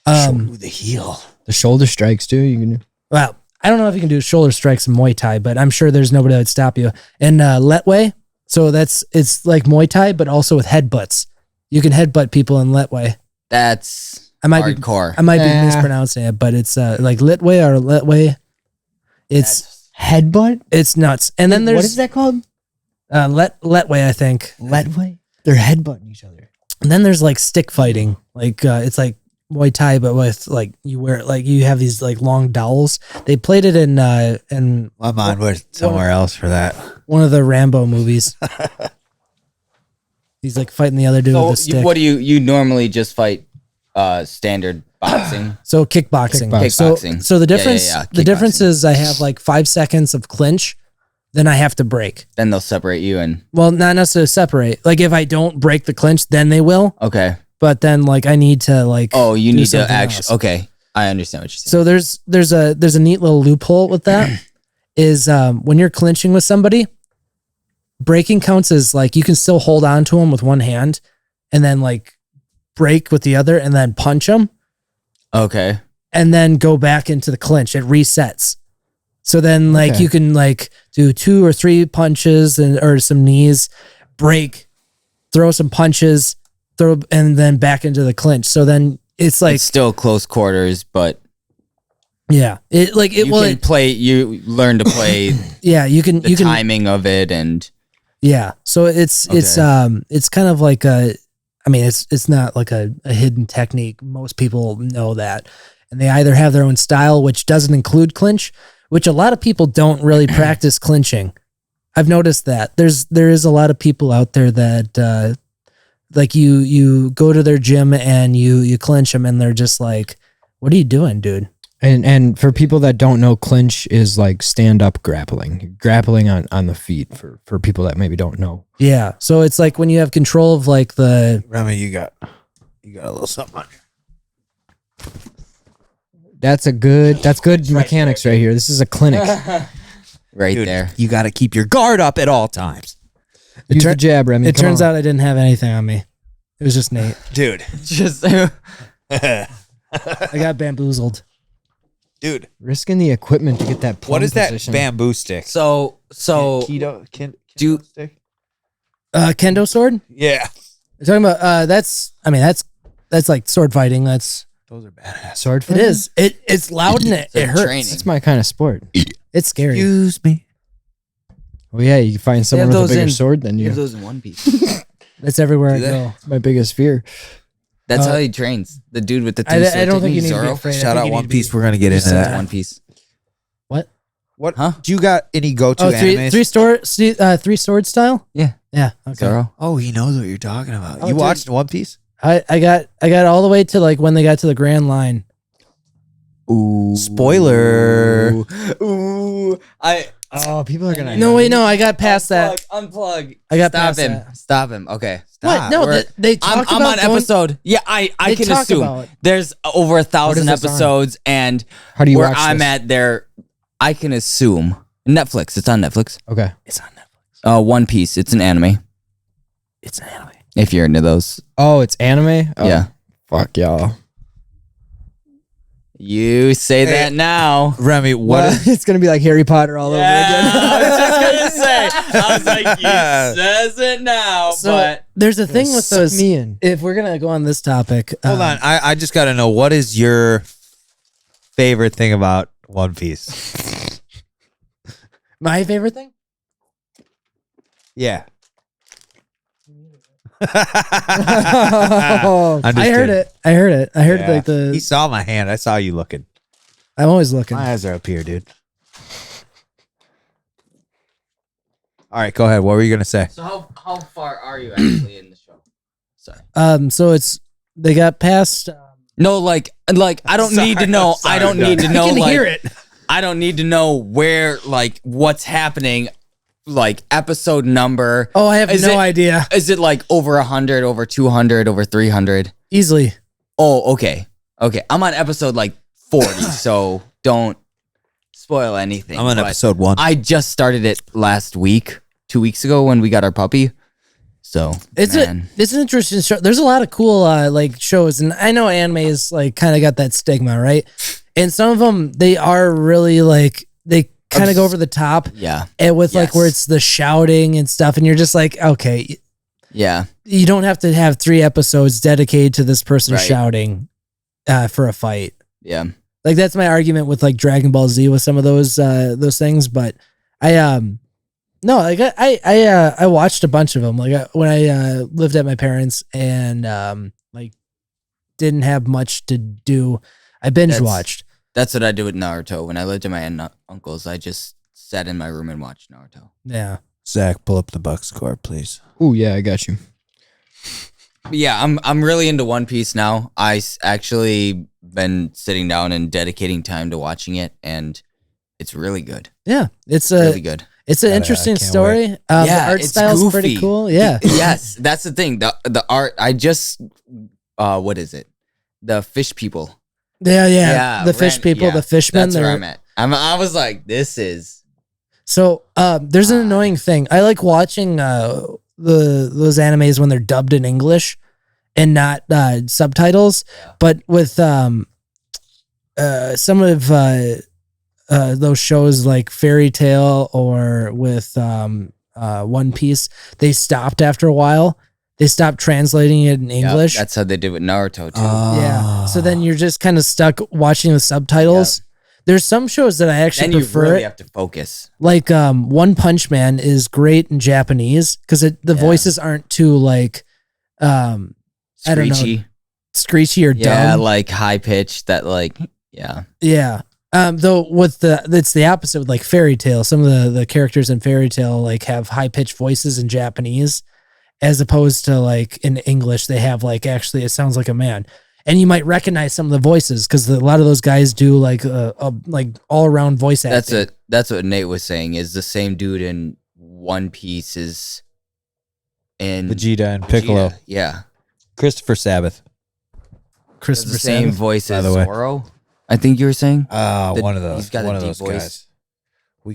Speaker 4: Yeah.
Speaker 2: Ooh, the heel.
Speaker 3: The shoulder strikes too. You can do.
Speaker 4: Well, I don't know if you can do shoulder strikes in Muay Thai, but I'm sure there's nobody that would stop you. And Letway, so it's like Muay Thai, but also with headbutts. You can headbutt people in Letway.
Speaker 1: That's
Speaker 4: I might
Speaker 1: hardcore.
Speaker 4: be mispronouncing it, but it's like Litway or Letway. It's
Speaker 3: Headbutt.
Speaker 4: it's nuts. And then there's
Speaker 3: what is that called?
Speaker 4: Letway, I think.
Speaker 3: Letway. They're headbutting each other.
Speaker 4: And then there's like stick fighting. Like it's like Muay Thai, but with like you have these like long dowels. They played it in
Speaker 2: My mind went somewhere else for that.
Speaker 4: one of the Rambo movies. He's like fighting the other dude with a
Speaker 1: So
Speaker 4: stick.
Speaker 1: what do you normally just fight standard boxing?
Speaker 4: So kickboxing.
Speaker 1: Kickboxing.
Speaker 4: So the difference
Speaker 1: Yeah,
Speaker 4: the difference
Speaker 1: kickboxing.
Speaker 4: is I have like 5 seconds of clinch, then I have to break.
Speaker 1: Then they'll separate you and
Speaker 4: Well, not necessarily separate. Like if I don't break the clinch, then they will.
Speaker 1: okay.
Speaker 4: But then like I need to like
Speaker 1: Oh, you
Speaker 4: do
Speaker 1: need to
Speaker 4: something
Speaker 1: actually
Speaker 4: else.
Speaker 1: okay. I understand what you're saying.
Speaker 4: So there's a neat little loophole with that is when you're clinching with somebody, breaking counts as like you can still hold on to them with one hand and then like break with the other and then punch them
Speaker 1: Okay.
Speaker 4: and then go back into the clinch. It resets. So then like
Speaker 3: Okay.
Speaker 4: you can like do 2 or 3 punches or some knees, break, throw some punches, and then back into the clinch. So then it's like
Speaker 1: It's still close quarters, but
Speaker 4: yeah, it like it
Speaker 1: you
Speaker 4: will
Speaker 1: can play. You learn to play
Speaker 4: yeah, you can
Speaker 1: the timing of it, and
Speaker 4: yeah. So it's kind of like it's not like a hidden technique. Most people know that. And they either have their own style, which doesn't include clinch, which a lot of people don't really practice clinching. I've noticed that there is a lot of people out there that like you go to their gym and you clinch them and they're just like, what are you doing, dude?
Speaker 3: And for people that don't know, clinch is like stand up grappling, grappling on the feet for people that maybe don't know.
Speaker 4: Yeah. So it's like when you have control of like the
Speaker 2: Remy, you got a little something on you.
Speaker 3: That's good mechanics right here. This is a clinic.
Speaker 1: right
Speaker 2: Dude,
Speaker 1: there.
Speaker 2: you got to keep your guard up at all times.
Speaker 3: Use the jab, Remy.
Speaker 4: it turns out I didn't have anything on me. It was just Nate.
Speaker 2: Dude.
Speaker 1: Just
Speaker 4: I got bamboozled.
Speaker 2: Dude,
Speaker 3: risking the equipment to get that.
Speaker 2: what
Speaker 3: plumb
Speaker 2: is that
Speaker 3: position.
Speaker 2: bamboo stick?
Speaker 1: so
Speaker 2: Keto
Speaker 1: do-
Speaker 2: stick?
Speaker 4: Kendo sword?
Speaker 2: Yeah.
Speaker 4: You're talking about that's like sword fighting. Those
Speaker 2: Those are badass.
Speaker 3: sword?
Speaker 4: it
Speaker 3: fighting?
Speaker 4: is. It's loud and it hurts.
Speaker 1: training.
Speaker 3: That's my kind of sport.
Speaker 4: It's scary.
Speaker 2: Excuse me.
Speaker 3: Well, yeah, you find someone
Speaker 1: have
Speaker 3: with a
Speaker 1: those
Speaker 3: bigger
Speaker 1: in-
Speaker 3: sword than
Speaker 1: You
Speaker 3: you.
Speaker 1: have those in one piece.
Speaker 4: That's everywhere I
Speaker 2: Do they?
Speaker 4: go.
Speaker 3: It's my biggest fear.
Speaker 1: That's
Speaker 4: Uh,
Speaker 1: how he trains. The dude with the two
Speaker 4: I
Speaker 1: swords.
Speaker 4: don't think you need to be
Speaker 1: Zoro.
Speaker 4: afraid. I
Speaker 2: Shout
Speaker 4: think
Speaker 2: out
Speaker 4: you
Speaker 2: One
Speaker 4: need to be-
Speaker 2: Piece. We're going to get into
Speaker 1: Sent to
Speaker 2: that.
Speaker 1: One Piece.
Speaker 2: What?
Speaker 1: Huh?
Speaker 2: Do you got any go-to
Speaker 4: Oh,
Speaker 2: animes?
Speaker 4: three sword style?
Speaker 1: Yeah.
Speaker 4: Yeah. Okay.
Speaker 1: Zoro.
Speaker 2: Oh, he knows what you're talking about.
Speaker 4: Oh,
Speaker 2: You
Speaker 4: dude.
Speaker 2: watched One Piece?
Speaker 4: I got all the way to like when they got to the Grand Line.
Speaker 1: Ooh.
Speaker 2: Spoiler.
Speaker 1: Ooh.
Speaker 3: Oh, people are gonna.
Speaker 4: No, wait, no, I got past that.
Speaker 1: Unplug.
Speaker 4: I got
Speaker 1: Stop
Speaker 4: past
Speaker 1: him.
Speaker 4: that.
Speaker 1: Stop him. Okay.
Speaker 4: What? No,
Speaker 1: We're-
Speaker 4: they talk
Speaker 1: I'm
Speaker 4: about
Speaker 1: on
Speaker 4: going-
Speaker 1: episode. Yeah, I
Speaker 4: They
Speaker 1: can
Speaker 4: talk
Speaker 1: assume
Speaker 4: about-
Speaker 1: there's over 1,000
Speaker 3: What is this on?
Speaker 1: episodes, and
Speaker 3: How do you
Speaker 1: where
Speaker 3: watch
Speaker 1: I'm
Speaker 3: this?
Speaker 1: at there, I can assume Netflix. It's on Netflix.
Speaker 3: Okay.
Speaker 4: It's on Netflix.
Speaker 1: One Piece. It's an anime.
Speaker 4: It's an anime.
Speaker 1: If you're into those,
Speaker 3: Oh, it's anime. Oh,
Speaker 1: yeah.
Speaker 3: Fuck y'all.
Speaker 1: You say that now.
Speaker 2: Remy, what is...
Speaker 3: it's gonna be like Harry Potter all over again.
Speaker 1: I was just gonna say. I was like, he says it now,
Speaker 4: So
Speaker 1: but
Speaker 4: there's a thing with
Speaker 3: Suck
Speaker 4: those.
Speaker 3: me in.
Speaker 4: If we're gonna go on this topic,
Speaker 2: Hold on. I just got to know, what is your favorite thing about One Piece?
Speaker 4: my favorite thing.
Speaker 2: Yeah.
Speaker 3: Oh,
Speaker 2: I'm just
Speaker 4: I heard
Speaker 2: kidding.
Speaker 4: it. I heard it. I heard
Speaker 2: Yeah.
Speaker 4: like
Speaker 2: He
Speaker 4: the.
Speaker 2: saw my hand. I saw you looking.
Speaker 4: I'm always looking.
Speaker 2: My eyes are up here, dude. All right, go ahead. What were you going to say?
Speaker 1: so how far are you actually in the show? Sorry.
Speaker 4: So it's They got past.
Speaker 1: No, like I don't need to know. I don't need to know.
Speaker 4: I can
Speaker 1: like,
Speaker 4: hear it.
Speaker 1: I don't need to know where, like, what's happening, like episode number.
Speaker 4: Oh, I have no idea.
Speaker 1: Is it like over 100, over 200, over 300?
Speaker 4: Easily.
Speaker 1: Oh, okay. Okay. I'm on episode like 40, so don't spoil anything.
Speaker 2: I'm on
Speaker 1: but
Speaker 2: episode 1.
Speaker 1: I just started it last week, 2 weeks ago when we got our puppy. So
Speaker 4: It's an interesting show. There's a lot of cool like shows, and I know anime is like kind of got that stigma, right? And some of them they are really like they kind of go over the top,
Speaker 1: yeah.
Speaker 4: and with like where it's the shouting and stuff, and you're just like, okay,
Speaker 1: Yeah.
Speaker 4: you don't have to have 3 episodes dedicated to this person shouting for a fight.
Speaker 1: Yeah.
Speaker 4: Like that's my argument with like Dragon Ball Z with some of those things, but no, like I watched a bunch of them. Like when I lived at my parents and like didn't have much to do, I binge watched.
Speaker 1: That's what I do with Naruto. When I lived at my aunt and uncle's, I just sat in my room and watched Naruto.
Speaker 4: Yeah.
Speaker 2: Zach, pull up the Buck score, please.
Speaker 3: Oh yeah, I got you.
Speaker 1: Yeah, I'm really into One Piece now. Actually been sitting down and dedicating time to watching it, and it's really good.
Speaker 4: Yeah, it's
Speaker 1: Really good.
Speaker 4: It's an interesting
Speaker 2: can't
Speaker 4: story.
Speaker 1: Yeah,
Speaker 4: the art
Speaker 1: it's
Speaker 4: style's pretty
Speaker 1: goofy.
Speaker 4: cool. Yeah.
Speaker 1: Yes, that's the thing. The art. I just what is it? The fish people.
Speaker 4: Yeah. The fish people, the fishmen.
Speaker 1: That's where I'm at. I was like, this is.
Speaker 4: So there's an annoying thing. I like watching those animes when they're dubbed in English and not subtitles. But with some of those shows like Fairy Tale or with One Piece, they stopped after a while. They stopped translating it in English.
Speaker 1: That's how they did with Naruto too.
Speaker 4: Yeah. So then you're just kind of stuck watching the subtitles. There's some shows that I actually
Speaker 1: then you
Speaker 4: prefer.
Speaker 1: really have to focus.
Speaker 4: Like One Punch Man is great in Japanese because the voices aren't too like I don't know,
Speaker 1: Screechy.
Speaker 4: screechy or
Speaker 1: Yeah,
Speaker 4: dumb.
Speaker 1: like high pitched. That like yeah.
Speaker 4: Yeah. Though with it's the opposite with like Fairy Tale. Some of the characters in Fairy Tale like have high pitched voices in Japanese, as opposed to like in English they have like actually it sounds like a man. And you might recognize some of the voices because a lot of those guys do like like all around voice acting.
Speaker 1: That's what Nate was saying. Is the same dude in One Piece is in
Speaker 2: Vegeta and Piccolo.
Speaker 1: Vegeta. Yeah,
Speaker 2: Christopher Sabbath.
Speaker 4: Christopher
Speaker 1: the same
Speaker 4: Sabbath.
Speaker 1: voice
Speaker 2: by
Speaker 1: as
Speaker 2: the way.
Speaker 1: Zoro. I think you were saying.
Speaker 2: One of those.
Speaker 1: He's got
Speaker 2: one
Speaker 1: a
Speaker 2: of
Speaker 1: deep
Speaker 2: those
Speaker 1: voice.
Speaker 2: guys. We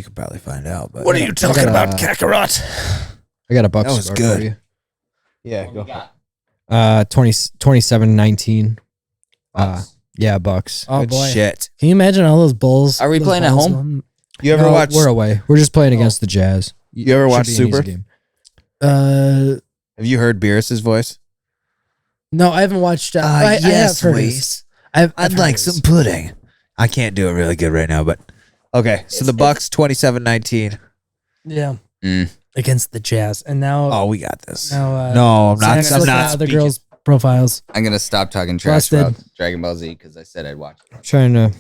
Speaker 2: could probably find out. But
Speaker 3: What are you talking about,
Speaker 4: Kakarot?
Speaker 3: I got a buck
Speaker 2: That was
Speaker 3: score
Speaker 2: good.
Speaker 3: for you.
Speaker 2: Yeah,
Speaker 1: What
Speaker 2: go.
Speaker 1: we got?
Speaker 3: 27-19. Yeah, Bucks.
Speaker 4: Oh
Speaker 2: Good
Speaker 4: boy.
Speaker 2: shit.
Speaker 4: Can you imagine all those bulls?
Speaker 1: Are we
Speaker 4: those
Speaker 1: playing at
Speaker 4: balls
Speaker 1: home?
Speaker 4: going-
Speaker 2: You ever
Speaker 3: No,
Speaker 2: watch?
Speaker 3: We're away. We're just playing against the Jazz.
Speaker 2: You ever
Speaker 3: Should
Speaker 2: watch
Speaker 3: be an easy
Speaker 2: Super?
Speaker 3: game.
Speaker 2: Have you heard Beerus's voice?
Speaker 4: No, I haven't watched. I have heard his. I'd
Speaker 2: like some pudding. I can't do it really good right now, but okay. So the Bucks 27-19.
Speaker 4: Yeah,
Speaker 1: Mm.
Speaker 4: against the Jazz, and now
Speaker 2: Oh, we got this.
Speaker 4: now
Speaker 2: No, I'm not.
Speaker 4: Zach's
Speaker 2: I'm
Speaker 4: looking
Speaker 2: not
Speaker 4: at other
Speaker 2: speaking.
Speaker 4: girls' profiles.
Speaker 1: I'm gonna stop talking trash
Speaker 4: Busted.
Speaker 1: about Dragon Ball Z because I said I'd watch it.
Speaker 3: Trying to.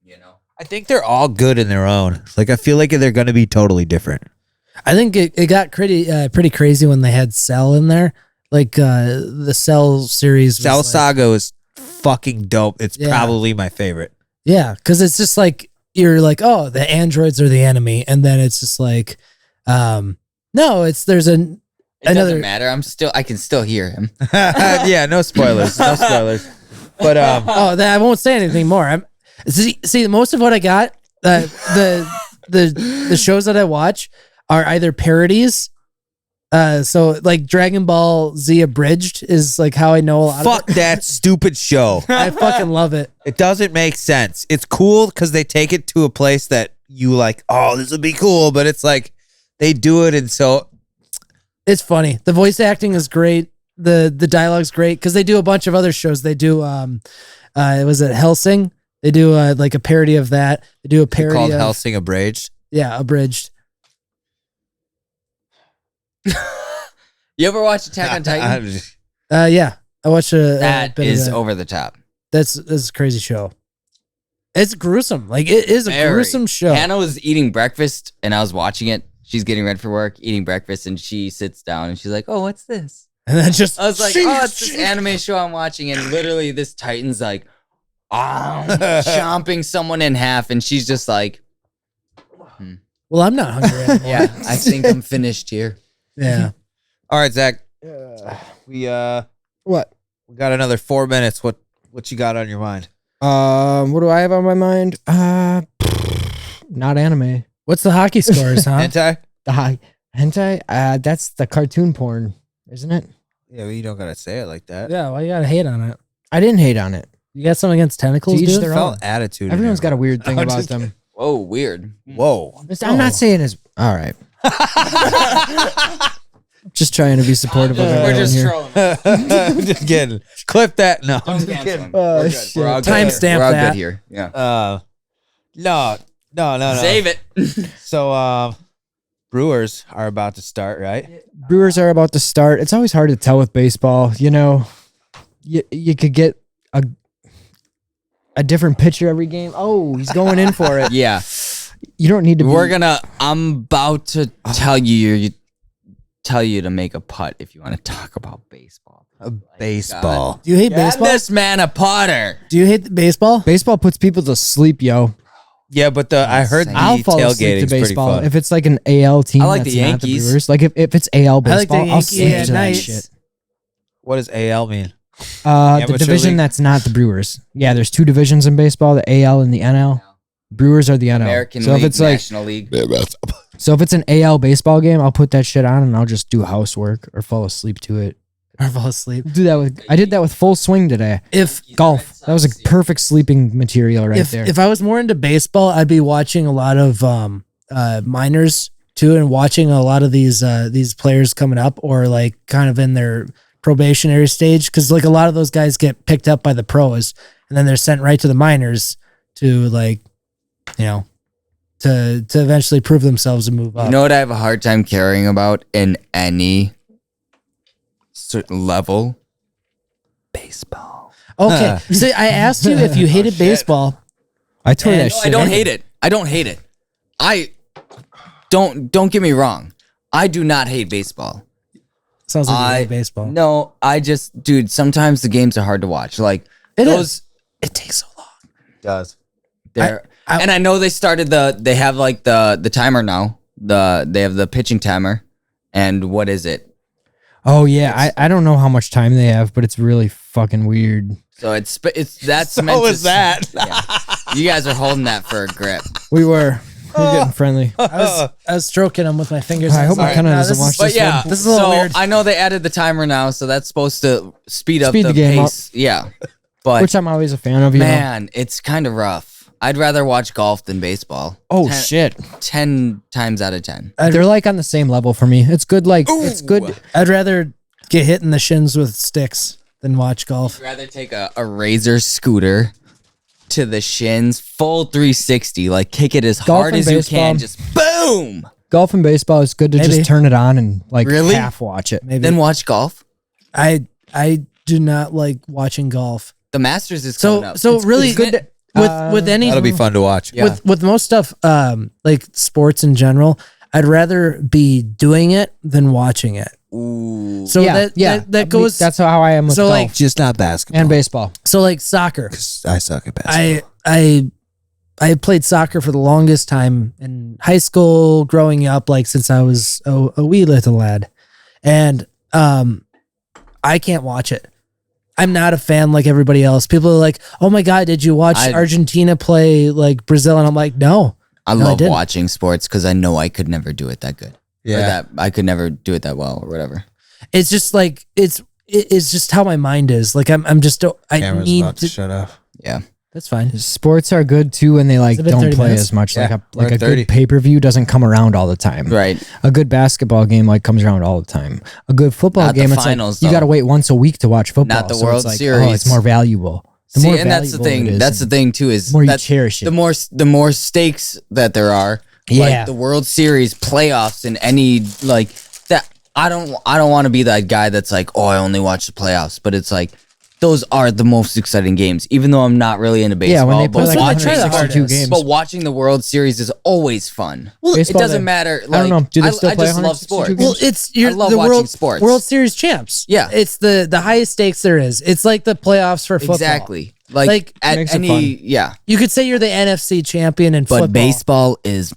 Speaker 1: You know.
Speaker 2: I think they're all good in their own. Like I feel like they're going to be totally different.
Speaker 4: I think it got pretty crazy when they had Cell in there. Like the Cell series. Was
Speaker 2: Cell
Speaker 4: like-
Speaker 2: Saga is fucking dope. It's
Speaker 4: Yeah.
Speaker 2: probably my favorite.
Speaker 4: Yeah, because it's just like you're like, oh, the androids are the enemy, and then it's just like, no, there's
Speaker 1: It
Speaker 4: another.
Speaker 1: doesn't matter. I can still hear him.
Speaker 2: Yeah, no spoilers. No spoilers. But
Speaker 4: I won't say anything more. See, most of what I got, the shows that I watch are either parodies. So like Dragon Ball Z Abridged is like how I know a lot
Speaker 2: fuck
Speaker 4: of it.
Speaker 2: that stupid show.
Speaker 4: I fucking love it.
Speaker 2: It doesn't make sense. It's cool because they take it to a place that you like, oh, this would be cool, but it's like they do it and so
Speaker 4: It's funny. The voice acting is great. The dialogue's great because they do a bunch of other shows. They do was it Helsing? They do like a parody of that. They do a
Speaker 2: they're
Speaker 4: parody
Speaker 2: called
Speaker 4: of
Speaker 2: Helsing Abridged.
Speaker 4: yeah, Abridged.
Speaker 1: You ever watch Attack on Titan?
Speaker 4: Yeah, I watched a
Speaker 1: That
Speaker 4: bit of
Speaker 1: is
Speaker 4: that.
Speaker 1: over the top.
Speaker 4: That's a crazy show. It's gruesome. Like it is a
Speaker 1: Very.
Speaker 4: gruesome show.
Speaker 1: Hannah was eating breakfast and I was watching it. She's getting ready for work, eating breakfast, and she sits down and she's like, "Oh, what's this?"
Speaker 4: And then just
Speaker 1: I was like, oh, it's this anime show I'm watching, and literally this Titan's like, chomping someone in half, and she's just like,
Speaker 4: well, I'm not hungry anymore.
Speaker 1: yeah, I think I'm finished here.
Speaker 4: Yeah.
Speaker 2: All right, Zach. We
Speaker 3: What?
Speaker 2: we got another 4 minutes. What you got on your mind?
Speaker 3: What do I have on my mind? Not anime.
Speaker 4: What's the hockey scores, huh?
Speaker 2: Hentai?
Speaker 3: The hentai. That's the cartoon porn, isn't it?
Speaker 2: Yeah, well, you don't gotta say it like that.
Speaker 4: Yeah, why you gotta hate on it?
Speaker 3: I didn't hate on it.
Speaker 4: You got something against tentacles,
Speaker 3: To each
Speaker 4: dude?
Speaker 3: their
Speaker 2: Felt
Speaker 3: own.
Speaker 2: attitude.
Speaker 3: Everyone's got a weird thing
Speaker 2: I'm
Speaker 3: about
Speaker 2: just
Speaker 3: them.
Speaker 1: Whoa, weird.
Speaker 2: Whoa.
Speaker 3: I'm not saying it's all right. Just trying to be supportive of
Speaker 1: We're
Speaker 3: everyone
Speaker 1: just
Speaker 3: here.
Speaker 1: trolling.
Speaker 2: I'm just kidding. Clip that. No. I'm just kidding.
Speaker 3: Oh,
Speaker 1: We're good.
Speaker 3: shit.
Speaker 1: We're all good.
Speaker 4: Timestamp
Speaker 1: We're all
Speaker 4: that.
Speaker 1: good here. Yeah.
Speaker 2: No.
Speaker 1: Save it.
Speaker 2: So, Brewers are about to start, right?
Speaker 3: Brewers are about to start. It's always hard to tell with baseball. You know, you could get a different pitcher every game. Oh, he's going in for it.
Speaker 1: Yeah.
Speaker 3: You don't need to.
Speaker 1: I'm about to tell you to make a putt if you want to talk about baseball.
Speaker 2: Baseball.
Speaker 4: Do you hate
Speaker 1: Get
Speaker 4: baseball?
Speaker 1: this man a putter.
Speaker 4: Do you hate baseball?
Speaker 3: Baseball puts people to sleep, yo.
Speaker 2: Yeah, but I heard the
Speaker 3: I'll fall asleep to
Speaker 2: tailgating's pretty
Speaker 3: baseball
Speaker 2: fun.
Speaker 3: if it's like an AL team.
Speaker 1: I like
Speaker 3: that's
Speaker 1: the
Speaker 3: not
Speaker 1: Yankees.
Speaker 3: Brewers. Like if it's AL
Speaker 4: I like the
Speaker 3: baseball, I'll
Speaker 4: Yankees
Speaker 3: sleep
Speaker 4: at
Speaker 3: to that
Speaker 4: night.
Speaker 3: shit.
Speaker 2: What does AL mean?
Speaker 3: The
Speaker 2: Amateur
Speaker 3: division
Speaker 2: league?
Speaker 3: that's not the Brewers. Yeah, there's 2 divisions in baseball: the AL and the NL. Brewers are the NL.
Speaker 1: American
Speaker 3: so
Speaker 1: League,
Speaker 3: if it's like,
Speaker 1: National League.
Speaker 3: so if it's an AL baseball game, I'll put that shit on and I'll just do housework or fall asleep to it.
Speaker 4: Or fall asleep.
Speaker 3: I did that with Full Swing today.
Speaker 4: If
Speaker 3: Golf. That was a perfect sleeping material right there.
Speaker 4: if I was more into baseball, I'd be watching a lot of minors too, and watching a lot of these players coming up or like kind of in their probationary stage, because like a lot of those guys get picked up by the pros and then they're sent right to the minors to like, you know, to eventually prove themselves and move up.
Speaker 1: You know what I have a hard time caring about in any certain level? Baseball.
Speaker 4: Okay, see, I asked you if you hated baseball.
Speaker 3: I tore
Speaker 4: And-
Speaker 3: that
Speaker 4: No,
Speaker 3: shit.
Speaker 1: I don't
Speaker 3: in.
Speaker 1: hate it. I don't hate it. I don't get me wrong. I do not hate baseball.
Speaker 4: Sounds like you hate baseball.
Speaker 1: No, I just, dude, sometimes the games are hard to watch. Like
Speaker 4: It
Speaker 1: those,
Speaker 4: It takes so long.
Speaker 2: Does.
Speaker 1: and I know they started they have like the timer now. They have the pitching timer. And what is it?
Speaker 3: Oh yeah, I don't know how much time they have, but it's really fucking weird.
Speaker 1: So that's
Speaker 2: So
Speaker 1: meant
Speaker 2: is
Speaker 1: to,
Speaker 2: that.
Speaker 1: Yeah. You guys are holding that for a grip.
Speaker 3: We're getting friendly.
Speaker 4: I was stroking them with my fingers.
Speaker 3: I hope
Speaker 4: was like,
Speaker 3: McKenna
Speaker 4: "No,
Speaker 3: doesn't
Speaker 4: this is-
Speaker 3: watch
Speaker 1: But yeah,
Speaker 4: This is a little
Speaker 1: so
Speaker 4: weird.
Speaker 1: I know they added the timer now, so that's supposed to speed up
Speaker 3: Speed
Speaker 1: the
Speaker 3: the game
Speaker 1: pace. Yeah. But
Speaker 3: Which I'm always a fan of. You know?
Speaker 1: man, it's kind of rough. I'd rather watch golf than baseball.
Speaker 3: Oh
Speaker 1: 10
Speaker 3: shit,
Speaker 1: 10 times out of 10.
Speaker 3: they're like on the same level for me. It's good. Like it's good.
Speaker 4: I'd rather get hit in the shins with sticks than watch golf.
Speaker 1: I'd rather take a razor scooter to the shins, full 360, like kick it as
Speaker 3: Golf
Speaker 1: hard
Speaker 3: and
Speaker 1: as you
Speaker 3: baseball.
Speaker 1: can, just boom.
Speaker 3: Golf and baseball is good to
Speaker 4: Maybe.
Speaker 3: just turn it on and like
Speaker 1: Really?
Speaker 3: half watch it.
Speaker 4: Maybe
Speaker 1: Then watch golf.
Speaker 4: I do not like watching golf.
Speaker 1: The Masters is coming up.
Speaker 4: So really
Speaker 1: Isn't it?
Speaker 4: with any
Speaker 2: That'll be fun to watch.
Speaker 1: Yeah.
Speaker 4: with most stuff like sports in general, I'd rather be doing it than watching it.
Speaker 1: Ooh.
Speaker 4: So that goes
Speaker 3: That's how I am with
Speaker 4: So,
Speaker 3: golf
Speaker 4: like,
Speaker 2: Just not basketball.
Speaker 3: and baseball.
Speaker 4: so like soccer.
Speaker 2: I suck at basketball.
Speaker 4: I played soccer for the longest time in high school, growing up, like since I was a wee little lad, and I can't watch it. I'm not a fan like everybody else. People are like, "Oh my god, did you watch Argentina play like Brazil?" And I'm like, "No."
Speaker 1: I
Speaker 4: No, I
Speaker 1: love
Speaker 4: didn't.
Speaker 1: watching sports because I know I could never do it that good. Or that I could never do it that well or whatever.
Speaker 4: It's just like it's just how my mind is. Like I
Speaker 2: Camera's
Speaker 4: need
Speaker 2: about to
Speaker 4: to.
Speaker 2: shut off.
Speaker 1: Yeah.
Speaker 4: That's fine.
Speaker 3: Sports are good too when they like
Speaker 4: It's been
Speaker 3: don't
Speaker 4: 30
Speaker 3: play
Speaker 4: minutes.
Speaker 3: as much.
Speaker 2: Yeah,
Speaker 3: like
Speaker 2: we're
Speaker 3: a
Speaker 2: at 30.
Speaker 3: good pay per view doesn't come around all the time.
Speaker 1: Right.
Speaker 3: A good basketball game like comes around all the time. A good football
Speaker 1: Not the
Speaker 3: game, it's
Speaker 1: finals,
Speaker 3: like you
Speaker 1: though.
Speaker 3: got to wait once a week to watch football.
Speaker 1: Not the
Speaker 3: so
Speaker 1: World
Speaker 3: it's like,
Speaker 1: Series.
Speaker 3: Oh, it's more valuable. The
Speaker 1: See,
Speaker 3: more
Speaker 1: and that's the
Speaker 3: valuable
Speaker 1: thing.
Speaker 3: it is,
Speaker 1: That's the
Speaker 3: and
Speaker 1: thing too. Is
Speaker 3: the more you
Speaker 1: that
Speaker 3: cherish it.
Speaker 1: the more stakes that there are.
Speaker 3: Yeah.
Speaker 1: Like the World Series playoffs and any like that. I don't want to be that guy that's like, oh, I only watch the playoffs. But it's like those are the most exciting games. Even though I'm not really into baseball,
Speaker 3: Yeah, when they play
Speaker 1: but
Speaker 3: like
Speaker 4: watching-
Speaker 3: 162 games.
Speaker 1: But watching the World Series is always fun. Well, it
Speaker 3: Baseball,
Speaker 1: doesn't
Speaker 3: they-
Speaker 1: matter.
Speaker 3: I don't know. Do they still
Speaker 1: I
Speaker 3: play
Speaker 1: just love
Speaker 3: 162
Speaker 1: sports.
Speaker 3: games?
Speaker 4: Well, it's you're
Speaker 1: I love
Speaker 4: the
Speaker 1: watching sports.
Speaker 4: World Series champs.
Speaker 1: Yeah.
Speaker 4: It's the highest stakes there is. It's like the playoffs for football.
Speaker 1: Exactly.
Speaker 4: Like,
Speaker 1: Like at
Speaker 3: makes it
Speaker 1: any,
Speaker 3: fun.
Speaker 1: yeah.
Speaker 4: You could say you're the NFC champion in
Speaker 1: But
Speaker 4: football.
Speaker 1: baseball is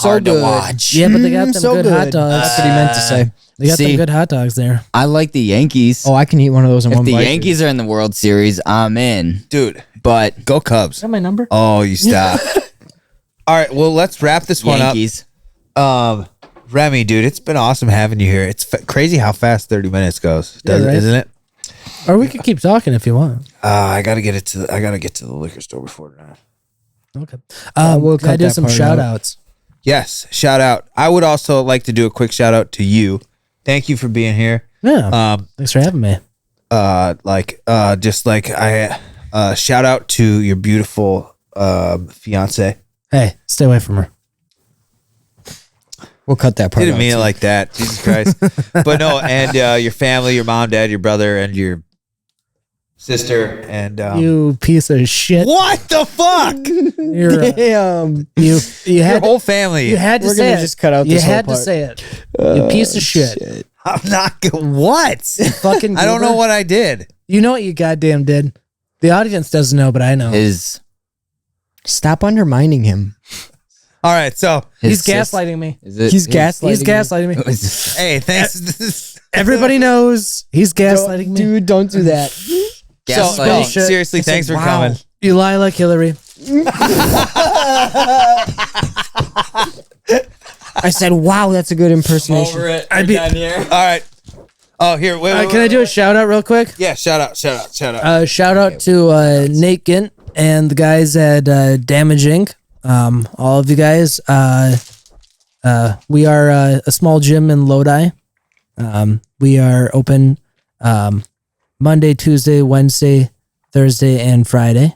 Speaker 1: hard to watch.
Speaker 4: Yeah, but they got them
Speaker 3: so
Speaker 4: good hot
Speaker 3: good.
Speaker 4: dogs.
Speaker 3: That's what he meant to say.
Speaker 4: They got
Speaker 1: See?
Speaker 4: them good hot dogs there.
Speaker 1: I like the Yankees.
Speaker 3: Oh, I can eat one of those in
Speaker 1: if
Speaker 3: one
Speaker 1: the
Speaker 3: bite.
Speaker 1: Yankees are in the World Series, I'm in.
Speaker 2: Dude,
Speaker 1: But
Speaker 2: go Cubs.
Speaker 4: Got my number?
Speaker 2: Oh, you stop. All right, well, let's wrap this one
Speaker 1: Yankees.
Speaker 2: up. Remy, dude, it's been awesome having you here. It's crazy how fast 30 minutes goes,
Speaker 4: Yeah, right?
Speaker 2: isn't it?
Speaker 4: Or we could keep talking if you want.
Speaker 2: I gotta get to the liquor store before tonight.
Speaker 4: Okay.
Speaker 3: we'll
Speaker 4: Can I
Speaker 3: cut
Speaker 4: do
Speaker 3: that
Speaker 4: some
Speaker 3: part
Speaker 4: shout
Speaker 3: out.
Speaker 4: outs?
Speaker 2: Yes, shout out. I would also like to do a quick shout out to you. Thank you for being here.
Speaker 4: Yeah. Thanks for having me.
Speaker 2: Shout out to your beautiful fiance.
Speaker 4: Hey, stay away from her.
Speaker 3: We'll cut that part
Speaker 2: Didn't
Speaker 3: out.
Speaker 2: mean it like that. Jesus Christ. But no, and your family, your mom, dad, your brother, and your sister, and
Speaker 4: You piece of shit.
Speaker 2: what the fuck?
Speaker 4: You're,
Speaker 3: Damn.
Speaker 4: you
Speaker 2: Your
Speaker 4: had
Speaker 2: whole family.
Speaker 4: you had to
Speaker 3: We're
Speaker 4: say
Speaker 3: gonna
Speaker 4: it.
Speaker 3: just cut out
Speaker 4: You
Speaker 3: this whole
Speaker 4: had to
Speaker 3: part.
Speaker 4: say it. You piece of shit.
Speaker 2: I'm not going. What?
Speaker 4: Fucking.
Speaker 2: I don't know
Speaker 4: goober.
Speaker 2: what I did.
Speaker 4: You know what you goddamn did. The audience doesn't know, but I know.
Speaker 1: His
Speaker 3: Stop undermining him.
Speaker 2: All right, so
Speaker 4: He's
Speaker 1: sis-
Speaker 4: gaslighting me.
Speaker 1: Is it,
Speaker 3: He's gaslighting.
Speaker 4: He's gaslighting me.
Speaker 2: hey, thanks.
Speaker 4: Everybody knows he's gaslighting me.
Speaker 3: Dude, don't do that.
Speaker 1: gaslighting.
Speaker 4: shit.
Speaker 2: Seriously, thanks for coming.
Speaker 4: You lie like Hillary.
Speaker 3: I said, wow, that's a good impersonation.
Speaker 1: it.
Speaker 4: I'd be-
Speaker 1: done here.
Speaker 2: All right. Oh, here. Wait.
Speaker 4: Can I do a shout out real quick?
Speaker 2: Yeah, shout out.
Speaker 4: Shout out to Nate Gint and the guys at Damage Inc. All of you guys. We are a small gym in Lodi. We are open Monday, Tuesday, Wednesday, Thursday, and Friday.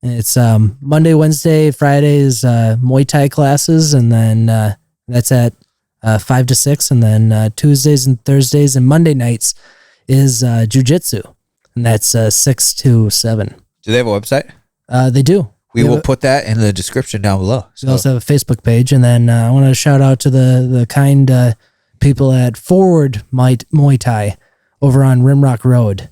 Speaker 4: And it's Monday, Wednesday, Friday is Muay Thai classes, and then that's at 5 to 6, and then Tuesdays and Thursdays and Monday nights is Jiu-Jitsu, and that's 6 to 7.
Speaker 2: Do they have a website?
Speaker 4: They do.
Speaker 2: We will put that in the description down below.
Speaker 4: We also have a Facebook page, and then I want to shout out to the kind people at Forward Muay Thai over on Rimrock Road.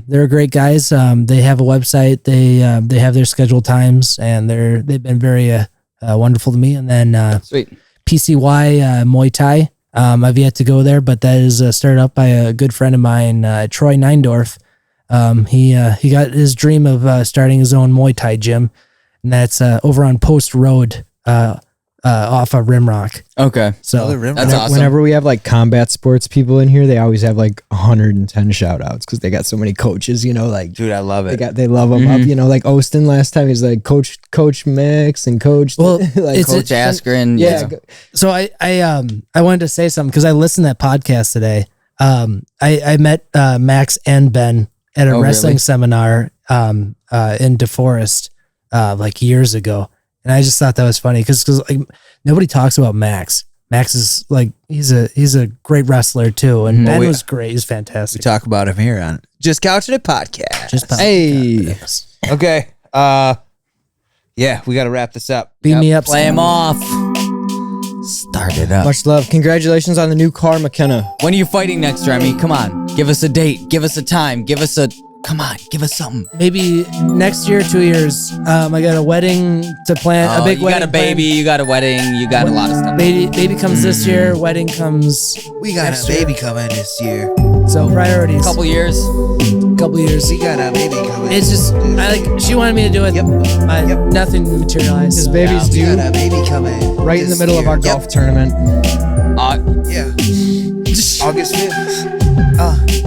Speaker 4: They're great guys. They have a website. They have their scheduled times, and they've been very wonderful to me. And then
Speaker 1: Sweet.
Speaker 4: PCY Muay Thai. I've yet to go there, but that is started up by a good friend of mine, Troy Neindorf. He got his dream of starting his own Muay Thai gym, and that's over on Post Road, off of Rimrock.
Speaker 1: Okay.
Speaker 4: So
Speaker 1: That's awesome.
Speaker 3: Whenever we have like combat sports people in here, they always have like 110 shout outs because they got so many coaches, you know, like
Speaker 2: Dude, I love it.
Speaker 3: they love them up, you know, like Austin last time he's like Coach Mix and Coach
Speaker 4: Well,
Speaker 3: like
Speaker 4: it's
Speaker 1: Coach Askren.
Speaker 3: yeah.
Speaker 4: So I wanted to say something because I listened to that podcast today. I met Max and Ben at a
Speaker 1: Oh,
Speaker 4: wrestling
Speaker 1: really?
Speaker 4: seminar in DeForest like years ago, and I just thought that was funny because like nobody talks about Max. Max is like he's a great wrestler too, and Ben was great. He's
Speaker 2: We
Speaker 4: fantastic.
Speaker 2: talk about him here on Just Couchin' It podcast.
Speaker 4: Just
Speaker 3: Hey.
Speaker 2: Okay. Yeah, we got to wrap this up.
Speaker 4: beat me up.
Speaker 1: Play him off. Start it up.
Speaker 3: Much love. Congratulations on the new car, McKenna.
Speaker 1: When are you fighting next, Remy? Come on. Give us a date. Give us a time. Give us a... Come on. Give us something.
Speaker 4: Maybe next year, 2 years. I got a wedding to plan.
Speaker 1: Oh,
Speaker 4: a big
Speaker 1: you
Speaker 4: wedding.
Speaker 1: got a baby. You got a wedding. You got a lot of stuff.
Speaker 4: Baby comes this year. Wedding comes.
Speaker 2: We got
Speaker 4: next
Speaker 2: a
Speaker 4: year.
Speaker 2: baby coming this year.
Speaker 4: So priorities.
Speaker 1: Couple years.
Speaker 4: Couple years.
Speaker 2: We got a baby coming.
Speaker 4: It's just she wanted me to do it. Nothing materialized.
Speaker 3: His
Speaker 4: so.
Speaker 3: baby's
Speaker 2: We
Speaker 3: due
Speaker 2: got a baby coming.
Speaker 3: right in the middle of our golf tournament.
Speaker 2: Yeah. August 5th.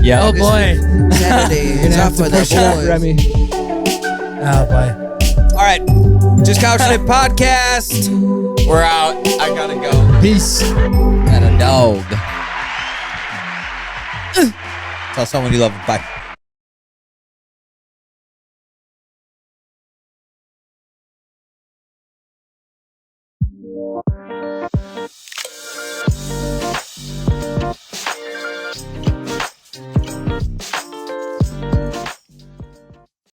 Speaker 1: Yeah.
Speaker 4: Oh boy.
Speaker 2: Saturday.
Speaker 3: You're gonna have to push it up, Remy.
Speaker 4: Oh boy.
Speaker 2: All right. Just Couchin' It podcast.
Speaker 1: We're out. I gotta go.
Speaker 3: Peace.
Speaker 1: Got a dog.
Speaker 2: Tell someone you love them. Bye.